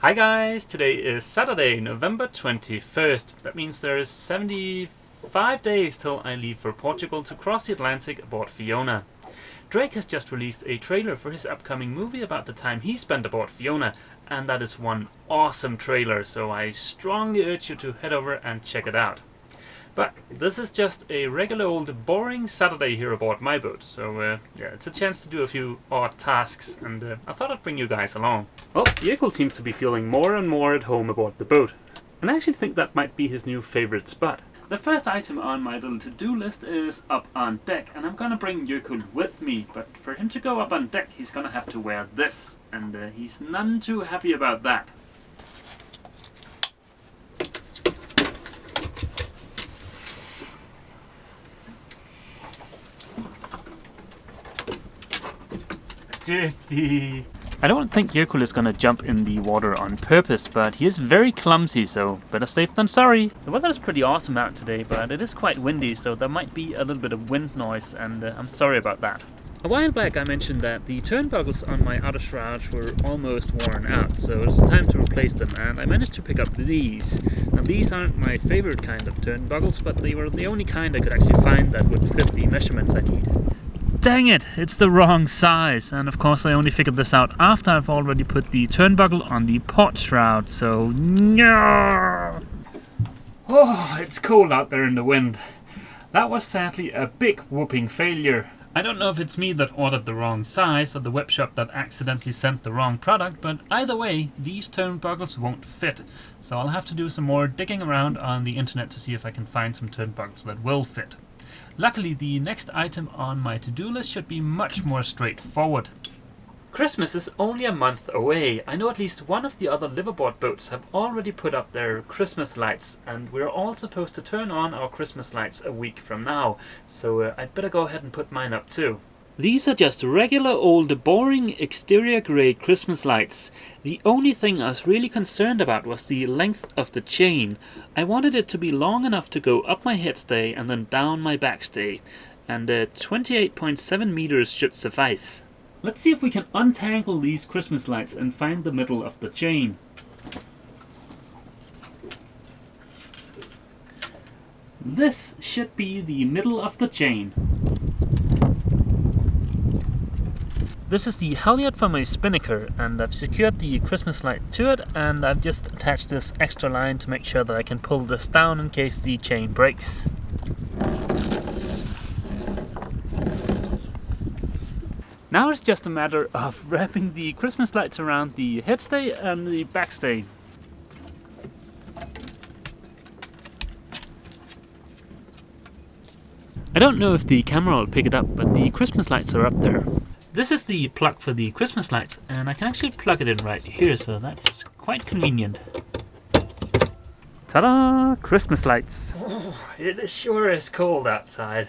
Hi guys, today is Saturday, November 21st. That means there is 75 days till I leave for Portugal to cross the Atlantic aboard Fiona. Drake has just released a trailer for his upcoming movie about the time he spent aboard Fiona, and that is one awesome trailer, so I strongly urge you to head over and check it out. But this is just a regular old boring Saturday here aboard my boat, so yeah, it's a chance to do a few odd tasks, and I thought I'd bring you guys along. Well, Jökull seems to be feeling more and more at home aboard the boat, and I actually think that might be his new favourite spot. The first item on my little to-do list is up on deck, and I'm gonna bring Jökull with me, but for him to go up on deck he's gonna have to wear this, and he's none too happy about that. Dirty. I don't think Jökull is gonna jump in the water on purpose, but he is very clumsy, so better safe than sorry. The weather is pretty awesome out today, but it is quite windy, so there might be a little bit of wind noise, and I'm sorry about that. A while back I mentioned that the turnbuckles on my outer shrouds were almost worn out, so it's time to replace them, and I managed to pick up these. Now these aren't my favorite kind of turnbuckles, but they were the only kind I could actually find that would fit the measurements I need. Dang it, it's the wrong size, and of course I only figured this out after I've already put the turnbuckle on the port shroud, so no. Oh, it's cold out there in the wind. That was sadly a big whooping failure. I don't know if it's me that ordered the wrong size or the web shop that accidentally sent the wrong product, but either way, these turnbuckles won't fit, so I'll have to do some more digging around on the internet to see if I can find some turnbuckles that will fit. Luckily, the next item on my to-do list should be much more straightforward. Christmas is only a month away. I know at least one of the other liveaboard boats have already put up their Christmas lights, and we're all supposed to turn on our Christmas lights a week from now, so I'd better go ahead and put mine up too. These are just regular old boring exterior grade Christmas lights. The only thing I was really concerned about was the length of the chain. I wanted it to be long enough to go up my headstay and then down my backstay, and 28.7 meters should suffice. Let's see if we can untangle these Christmas lights and find the middle of the chain. This should be the middle of the chain. This is the halyard for my spinnaker, and I've secured the Christmas light to it, and I've just attached this extra line to make sure that I can pull this down in case the chain breaks. Now it's just a matter of wrapping the Christmas lights around the headstay and the backstay. I don't know if the camera will pick it up, but the Christmas lights are up there. This is the plug for the Christmas lights, and I can actually plug it in right here, so that's quite convenient. Ta-da! Christmas lights! Oh, it sure is cold outside.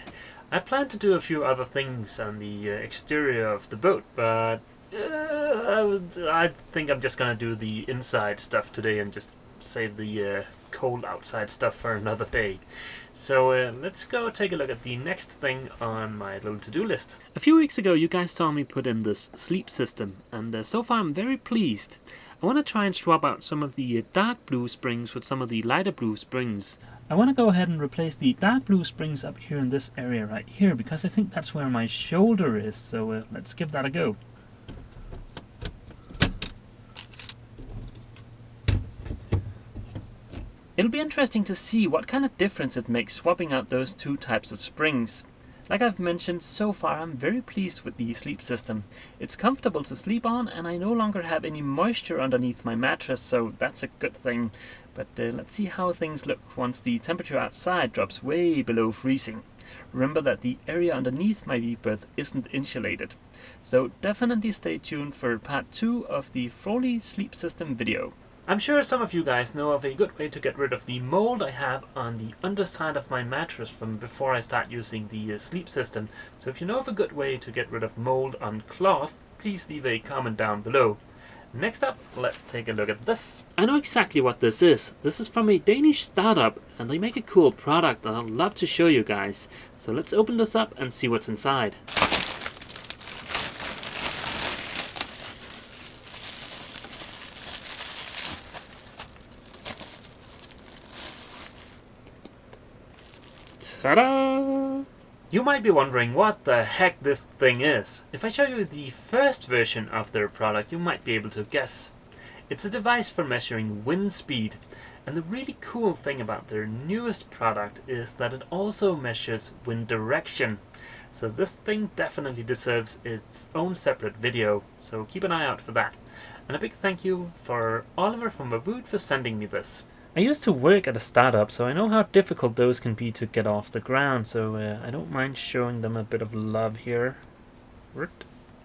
I plan to do a few other things on the exterior of the boat, but I think I'm just gonna do the inside stuff today and just save the cold outside stuff for another day. So let's go take a look at the next thing on my little to-do list. A few weeks ago you guys saw me put in this sleep system, and so far I'm very pleased. I want to try and swap out some of the dark blue springs with some of the lighter blue springs. I want to go ahead and replace the dark blue springs up here in this area right here, because I think that's where my shoulder is, so let's give that a go. It'll be interesting to see what kind of difference it makes swapping out those two types of springs. Like I've mentioned, so far I'm very pleased with the sleep system. It's comfortable to sleep on, and I no longer have any moisture underneath my mattress, so that's a good thing. But let's see how things look once the temperature outside drops way below freezing. Remember that the area underneath my berth isn't insulated. So definitely stay tuned for part 2 of the Froli sleep system video. I'm sure some of you guys know of a good way to get rid of the mold I have on the underside of my mattress from before I start using the sleep system. So if you know of a good way to get rid of mold on cloth, please leave a comment down below. Next up, let's take a look at this. I know exactly what this is. This is from a Danish startup, and they make a cool product that I'd love to show you guys. So let's open this up and see what's inside. Ta-da! You might be wondering what the heck this thing is. If I show you the first version of their product, you might be able to guess. It's a device for measuring wind speed. And the really cool thing about their newest product is that it also measures wind direction. So this thing definitely deserves its own separate video, so keep an eye out for that. And a big thank you for Oliver from Vaavud for sending me this. I used to work at a startup, so I know how difficult those can be to get off the ground, so I don't mind showing them a bit of love here.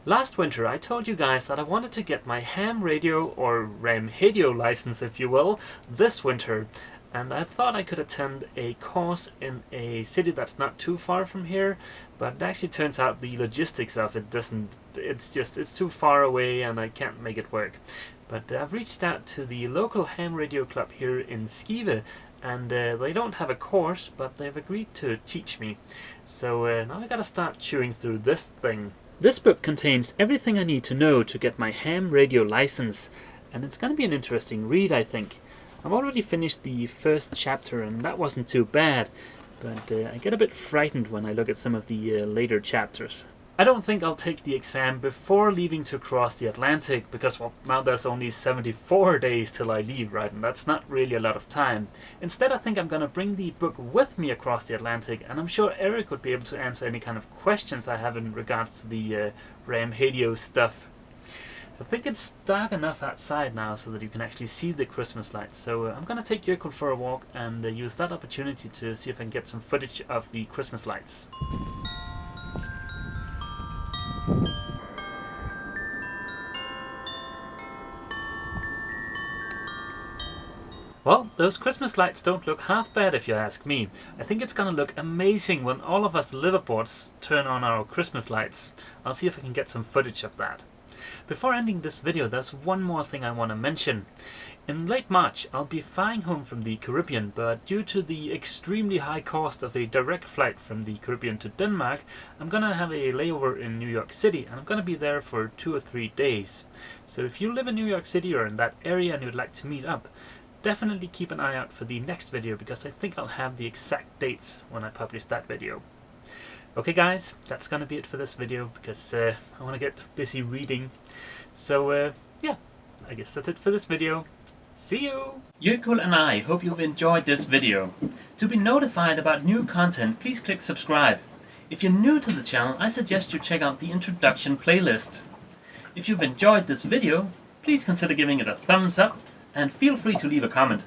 Last winter I told you guys that I wanted to get my ham radio, or radio license if you will, this winter. And I thought I could attend a course in a city that's not too far from here, but it actually turns out the logistics of it it's too far away and I can't make it work. But I've reached out to the local ham radio club here in Skive, and they don't have a course, but they've agreed to teach me. So now I gotta start chewing through this thing. This book contains everything I need to know to get my ham radio license, and it's gonna be an interesting read, I think. I've already finished the first chapter and that wasn't too bad, but I get a bit frightened when I look at some of the later chapters. I don't think I'll take the exam before leaving to cross the Atlantic, because well, now there's only 74 days till I leave, right, and that's not really a lot of time. Instead I think I'm gonna bring the book with me across the Atlantic, and I'm sure Eric would be able to answer any kind of questions I have in regards to the Ram Radio stuff. I think it's dark enough outside now so that you can actually see the Christmas lights. So I'm going to take Jökull for a walk and use that opportunity to see if I can get some footage of the Christmas lights. Well, those Christmas lights don't look half bad if you ask me. I think it's gonna look amazing when all of us liverboards turn on our Christmas lights. I'll see if I can get some footage of that. Before ending this video, there's one more thing I want to mention. In late March, I'll be flying home from the Caribbean, but due to the extremely high cost of a direct flight from the Caribbean to Denmark, I'm gonna have a layover in New York City, and I'm gonna be there for 2 or 3 days. So if you live in New York City or in that area and you'd like to meet up, definitely keep an eye out for the next video, because I think I'll have the exact dates when I publish that video. Okay guys, that's gonna be it for this video, because I want to get busy reading. So yeah, I guess that's it for this video. See you! Jökull and I hope you've enjoyed this video. To be notified about new content, please click subscribe. If you're new to the channel, I suggest you check out the introduction playlist. If you've enjoyed this video, please consider giving it a thumbs up, and feel free to leave a comment.